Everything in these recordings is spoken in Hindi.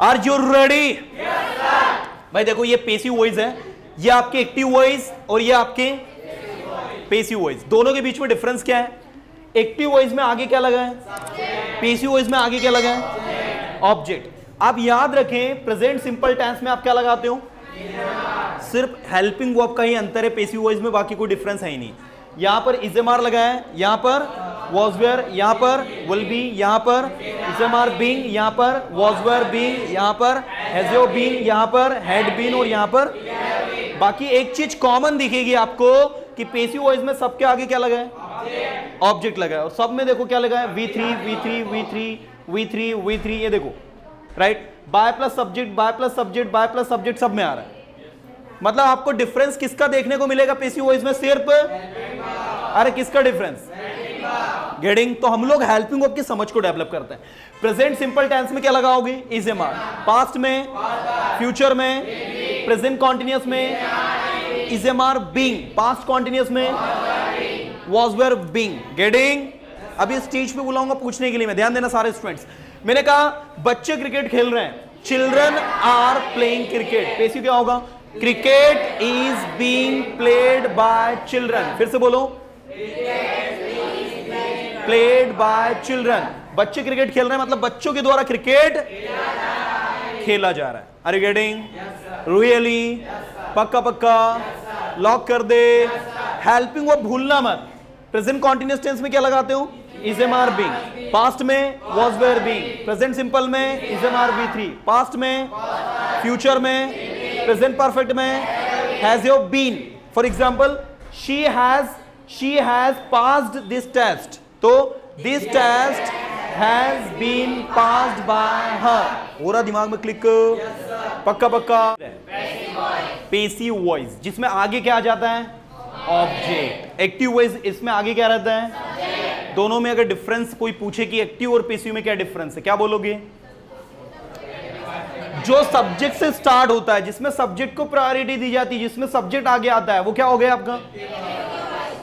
Are you ready? भाई देखो ये पेसिव वॉइस है, ये आपके एक्टिव वॉइस और ये आपके पेसिव वॉइस। दोनों के बीच में डिफरेंस क्या है? एक्टिव वॉइस में आगे क्या लगा है? पेसिव वॉइस में आगे क्या लगा है? ऑब्जेक्ट। आप याद रखें प्रेजेंट सिंपल टेंस में आप क्या लगाते हो? सिर्फ हेल्पिंग वर्ब का ही अंतर है पेसिव वॉइस में, बाकी कोई डिफरेंस है ही नहीं। यहां पर इजेमार लगा है, यहां पर was were, यहां पर will be, यहां पर इजेमार being, यहां पर was were being, यहां पर has your been, यहां पर had been और यहां पर बाकी एक चीज कॉमन दिखेगी आपको कि पेसिव वॉइस में सबके आगे क्या लगा है? ऑब्जेक्ट लगा है। और सब में देखो क्या लगा है? V3 V3 V3 V3 V3, ये देखो right. By plus subject, by plus subject, by plus subject सब में आ रहा है। मतलब आपको डिफरेंस किसका देखने को मिलेगा पेसिव वॉइस में? सिर्फ अरे किसका डिफरेंस? गेटिंग। तो हम लोग हेल्पिंग वर्ब की समझ को डेवलप करते हैं। प्रेजेंट सिंपल टेंस में क्या लगाओगे? Is am are. पास्ट में, फ्यूचर में, प्रेजेंट कॉन्टिन्यूअस में is am are being, past continuous में वाज वेयर बीइंग। गेटिंग। अभी स्टेज पे बुलाऊंगा पूछने के लिए मैं, ध्यान देना सारे स्टूडेंट्स। मैंने कहा बच्चे क्रिकेट खेल रहे हैं, children are playing cricket. Passive क्या होगा? Cricket is being played by children. फिर से बोलो, प्लेड बाय चिल्ड्रन। बच्चे क्रिकेट खेल रहे हैं मतलब बच्चों के द्वारा क्रिकेट खेला जा रहा है। Are you getting? रियली? पक्का पक्का? लॉक कर दे। हेल्पिंग वर्ब भूलना मत। प्रेजेंट कॉन्टिन्यूअस टेंस में क्या लगाते हो? Is am are being. Past में was were being. Present simple में is am are V3। Past में, फ्यूचर में, प्रेजेंट परफेक्ट में has your been. For example she has passed this test, तो this test has been passed by her. पूरा दिमाग में क्लिक। पक्का पक्का? पेसिव वॉइस जिसमें आगे क्या आ जाता है? ऑब्जेक्ट। एक्टिव वॉइस इसमें आगे क्या रहता है? दोनों में अगर डिफरेंस कोई पूछे कि एक्टिव और पेसिव में क्या डिफरेंस है, क्या बोलोगे? जो सब्जेक्ट से स्टार्ट होता है, जिसमें सब्जेक्ट को प्रायोरिटी दी जाती है, जिसमें सब्जेक्ट आगे आता है, वो क्या हो गया आपका?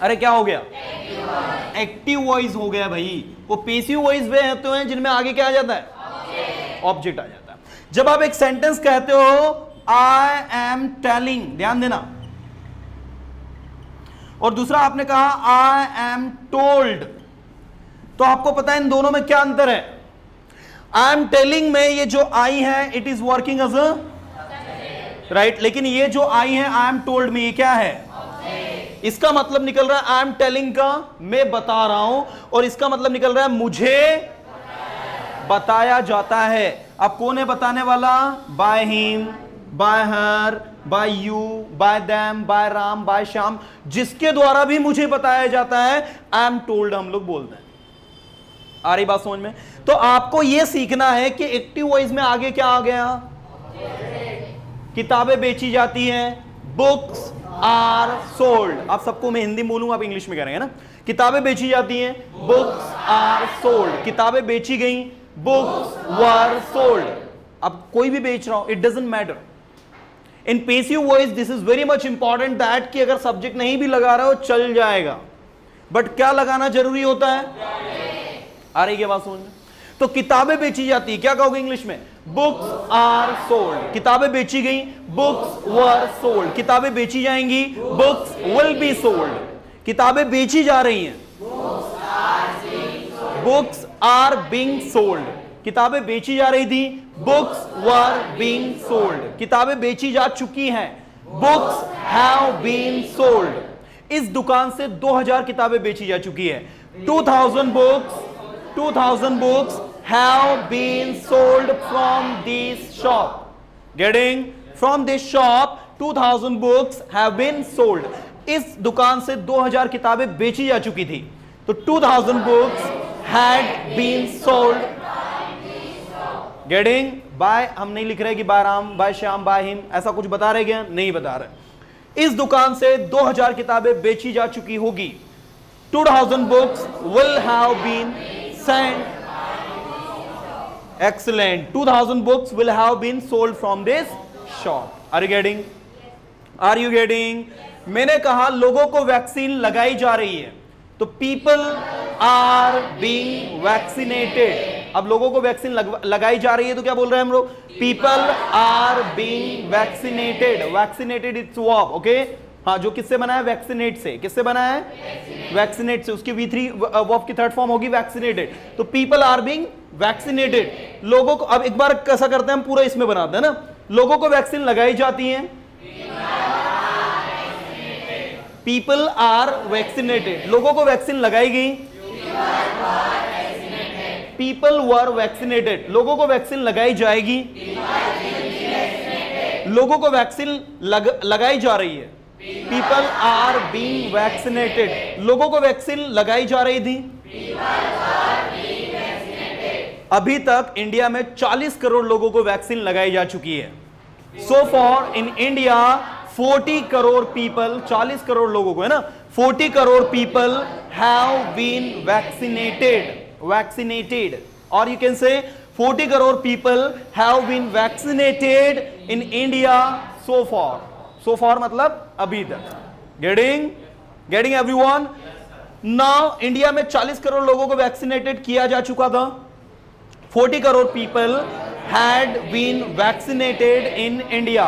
अरे क्या हो गया? एक्टिव वॉइस हो गया भाई। वो पेसिव वॉइस वे होते हैं जिनमें आगे क्या आ जाता है? ऑब्जेक्ट आ जाता है। जब आप एक सेंटेंस कहते हो आई एम टेलिंग, ध्यान देना, और दूसरा आपने कहा आई एम टोल्ड, तो आपको पता है इन दोनों में क्या अंतर है? आई एम टेलिंग में ये जो आई है it is working as a right, लेकिन ये जो आई है आई एम टोल्ड में ये क्या है? इसका मतलब निकल रहा है आई एम टेलिंग का मैं बता रहा हूं, और इसका मतलब निकल रहा है मुझे बताया जाता है। अब कौन है बताने वाला? By him, by her, by you, by them, by Ram, by Shyam, जिसके द्वारा भी मुझे बताया जाता है आई एम टोल्ड हम लोग बोलते हैं। आ रही बात समझ में? तो आपको यह सीखना है कि एक्टिव वॉइस में आगे क्या आ गया? किताबें बेची जाती हैं, बुक्स आर सोल्ड। आप सबको मैं हिंदी बोलूंगा, आप इंग्लिश में कह रहे हैं ना। किताबें बेची जाती हैं, बुक्स आर सोल्ड। किताबें बेची गई, बुक्स वर सोल्ड। अब कोई भी बेच रहा हो, it doesn't matter. In passive voice this is very much important that कि अगर सब्जेक्ट नहीं भी लगा रहे हो चल जाएगा, बट क्या लगाना जरूरी होता है? आ रही है बात समझ में? तो किताबें बेची जाती है, क्या कहोगे इंग्लिश में? Books are sold. किताबें बेची गई, बुक्स वर सोल्ड। किताबें बेची जाएंगी, बुक्स विल बी सोल्ड। किताबें बेची जा रही हैं, बुक्स आर बीइंग सोल्ड। किताबें बेची जा रही थी, बुक्स वर बीइंग सोल्ड। किताबें बेची जा चुकी हैं, बुक्स हैव बीन सोल्ड। इस दुकान से 2000 किताबें बेची जा चुकी है। 2000 books have been sold from this shop. Getting? From this shop 2000 books have been sold. इस दुकान से 2000 किताबें बेची जा चुकी थी, तो 2000 books had been sold. Getting? By हम नहीं लिख रहे कि by Ram, by Shyam, by him, ऐसा कुछ बता रहे क्या? नहीं बता रहे। इस दुकान से 2000 किताबें बेची जा चुकी होगी। 2000 books will have been sent. Excellent. 2000 books will have been sold from this shop. Are you getting? Are you getting? मैंने कहा लोगों को वैक्सीन लगाई जा रही है, तो people are being vaccinated. अब लोगों को वैक्सीन लगाई जा रही है तो क्या बोल रहे हैं हम लोग? People are being vaccinated. Vaccinated it's verb, okay. हाँ, जो किससे बना है? वैक्सीनेट से। किससे बना है? वैक्सीनेट से। उसकी V3 वर्ब की थर्ड फॉर्म होगी वैक्सीनेटेड। तो पीपल आर बीइंग वैक्सीनेटेड। लोगों को, अब एक बार कैसा करते हैं हम, पूरा इसमें बनाते हैं ना। लोगों को वैक्सीन लगाई जाती है, पीपल आर वैक्सीनेटेड। लोगों को वैक्सीन लगाई गई, पीपल वर वैक्सीनेटेड। लोगों को वैक्सीन लगाई जाएगी, लोगों को वैक्सीन लगाई जा रही है, पीपल आर बीइंग वैक्सीनेटेड। लोगों को वैक्सीन लगाई जा रही थी। अभी तक इंडिया में 40 करोड़ लोगों को वैक्सीन लगाई जा चुकी है। So far in India 40 crore people, 40 crore लोगों को, है ना, 40 crore people have been vaccinated, और you can say 40 crore people have been vaccinated in India so far. So far मतलब अभी तक। Getting everyone? नाउ इंडिया में 40 करोड़ लोगों को वैक्सीनेटेड किया जा चुका था। 40 crore people had been vaccinated in India,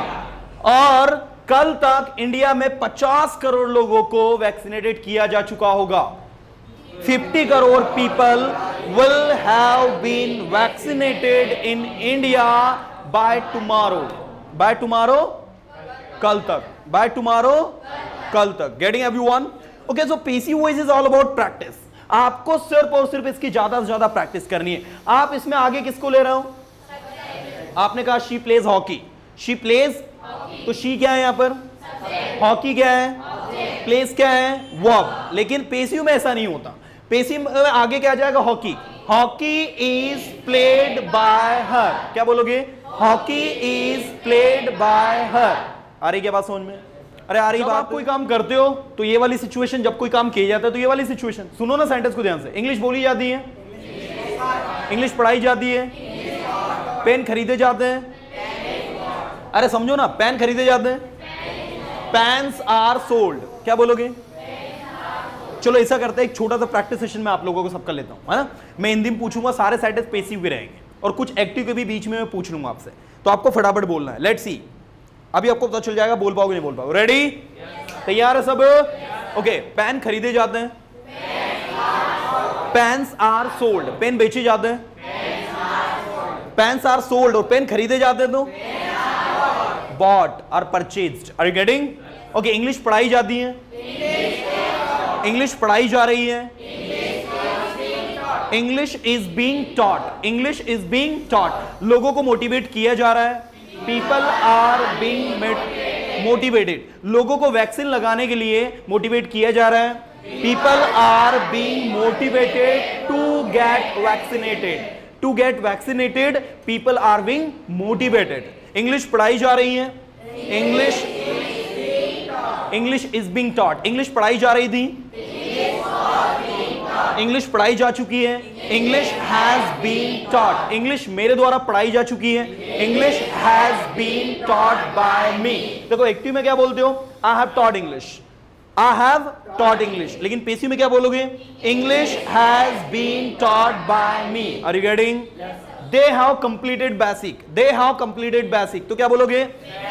और कल तक इंडिया में 50 करोड़ लोगों को वैक्सीनेटेड किया जा चुका होगा। 50 crore people will have been vaccinated in India by tomorrow. By tomorrow, कल तक। बाय टुमारो, कल तक। Getting everyone? Okay, so passive voice is all about practice. आपको सिर्फ और सिर्फ इसकी ज्यादा से ज्यादा प्रैक्टिस करनी है। आप इसमें आगे किसको ले रहे हो? आपने कहा she plays hockey. She plays, तो शी क्या है यहां पर? हॉकी क्या है? प्लेस क्या है? वर्ब। लेकिन पेसिव में ऐसा नहीं होता। पेसिव में आगे क्या जाएगा? Hockey. Hockey is played by her. क्या बोलोगे? Hockey is played by her. आ रही क्या बात समझ में? अरे आ रही बात। आप कोई काम करते हो तो ये वाली सिचुएशन, जब कोई काम किया जाता है तो ये वाली सिचुएशन सुनो ना, सेंटेंस को ध्यान से। इंग्लिश बोली जाती है, इंग्लिश पढ़ाई जाती है, पेन खरीदे जाते हैं। अरे समझो ना, पेन खरीदे जाते हैं, पेन्स आर सोल्ड। क्या बोलोगे? चलो ऐसा करते हैं, एक छोटा सा प्रैक्टिस सेशन में आप लोगों को सब कर लेता हूं, है ना। मैं हिंदी में पूछूंगा, सारे सेंटेंस पेसिव भी रहेंगे और कुछ एक्टिव के भी बीच में मैं पूछ लूंगा आपसे, तो आपको फटाफट बोलना है। लेट्स सी, अभी आपको पता चल जाएगा बोल पाओगे नहीं बोल पाओगे। रेडी? तैयार है सब? ओके, पेन खरीदे जाते हैं, पेन्स आर सोल्ड। पेन बेचे जाते हैं, पेन्स आर सोल्ड, और पेन खरीदे जाते हैं तो बॉट और purchased. Are you getting? Okay, English पढ़ाई जाती है, इंग्लिश पढ़ाई जा रही है, English is being taught, English is being taught. लोगों को मोटिवेट किया जा रहा है, पीपल आर बीइंग मोटिवेटेड। लोगों को वैक्सीन लगाने के लिए मोटिवेट किया जा रहा है, people are being motivated to get vaccinated. To get vaccinated, people are being motivated. English पढ़ाई जा रही है, English is being taught. English पढ़ाई जा रही थी, इंग्लिश पढ़ाई जा चुकी है, English has been taught. English मेरे द्वारा पढ़ाई जा चुकी है, English has been taught by me. देखो एक्टिव में क्या बोलते हो? I have taught English, I have taught English. लेकिन पेसिव में क्या बोलोगे? English has been taught by me. Are you getting? They have completed basic. They have completed basic. तो क्या बोलोगे?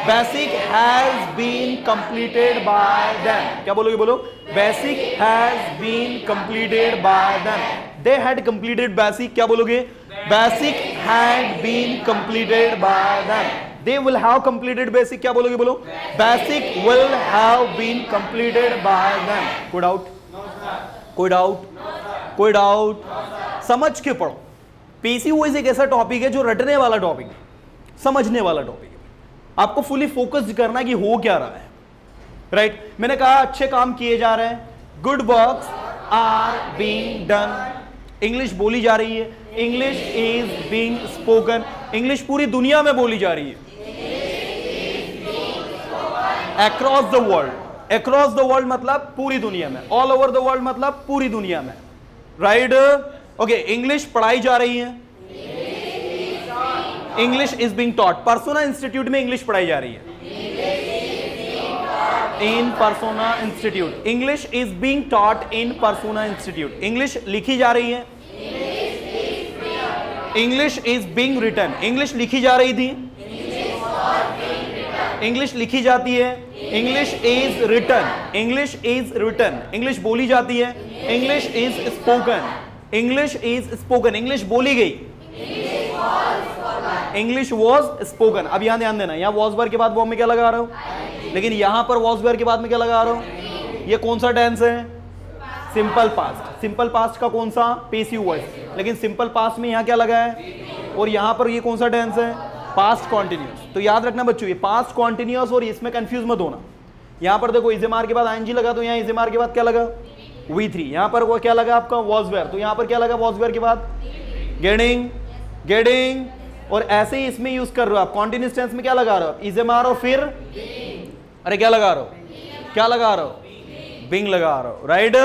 Basic has been completed by them. क्या बोलोगे? बोलो, Basic has been completed by them. They had completed basic. क्या बोलोगे? Basic had been completed by them. They will have completed basic. क्या बोलोगे? बोलो, Basic will have been completed by them. कोई डाउट? कोई डाउट? कोई डाउट? समझ के पढ़ो। पेसिव वॉइस एक ऐसा टॉपिक है जो रटने वाला टॉपिक है, समझने वाला टॉपिक है। आपको फुली फोकस्ड करना है कि हो क्या रहा है, राइट? मैंने कहा अच्छे काम किए जा रहे हैं, good works are being done. English बोली जा रही है, English is being spoken. English पूरी दुनिया में बोली जा रही है, across the world. Across the world मतलब पूरी दुनिया में, ऑल ओवर द वर्ल्ड मतलब पूरी दुनिया में, राइट? ओके, इंग्लिश पढ़ाई जा रही है, English is being taught. Persona Institute में इंग्लिश पढ़ाई जा रही है, in Persona Institute. English is being taught in Persona Institute. English लिखी जा रही है, English is being written, English लिखी जा रही थी, इंग्लिश लिखी जाती है, English is written, English is written, English बोली जाती है, English is spoken, English is spoken, English बोली गई, इंग्लिश वॉज स्पोकन। अब यहां ध्यान देना, यहां वॉज वर्ब के बाद फॉर्म में क्या लगा रहा हूं, लेकिन यहां पर वॉज वर्ब के बाद में क्या लगा रहा हूं, ये कौन सा टेंस है, सिंपल पास्ट। सिंपल पास्ट का कौन सा, पेसिव वॉइस, लेकिन सिंपल पास्ट में यहां क्या लगा है, और यहां पर ये कौन सा टेंस है, पास्ट कॉन्टिन्यूस। तो याद रखना बच्चों, ये पास्ट कॉन्टिन्यूस और इसमें कंफ्यूज मत होना। यहां पर देखो इज़ेमार के बाद आईएनजी लगा, तो यहां इज़ेमार के बाद क्या लगा, V3। यहां पर वो क्या लगा आपका, वॉज वेयर, तो यहां पर क्या लगा, वॉज वेयर के बाद गेटिंग, गेटिंग, और ऐसे ही इसमें यूज कर रहे हो आप। कॉन्टिन्यूस टेंस में क्या लगा रहे हो, इज़ेमार और फिर अरे क्या लगा रहे हो, क्या लगा रहे हो, बिंग लगा रहे हो, राइट।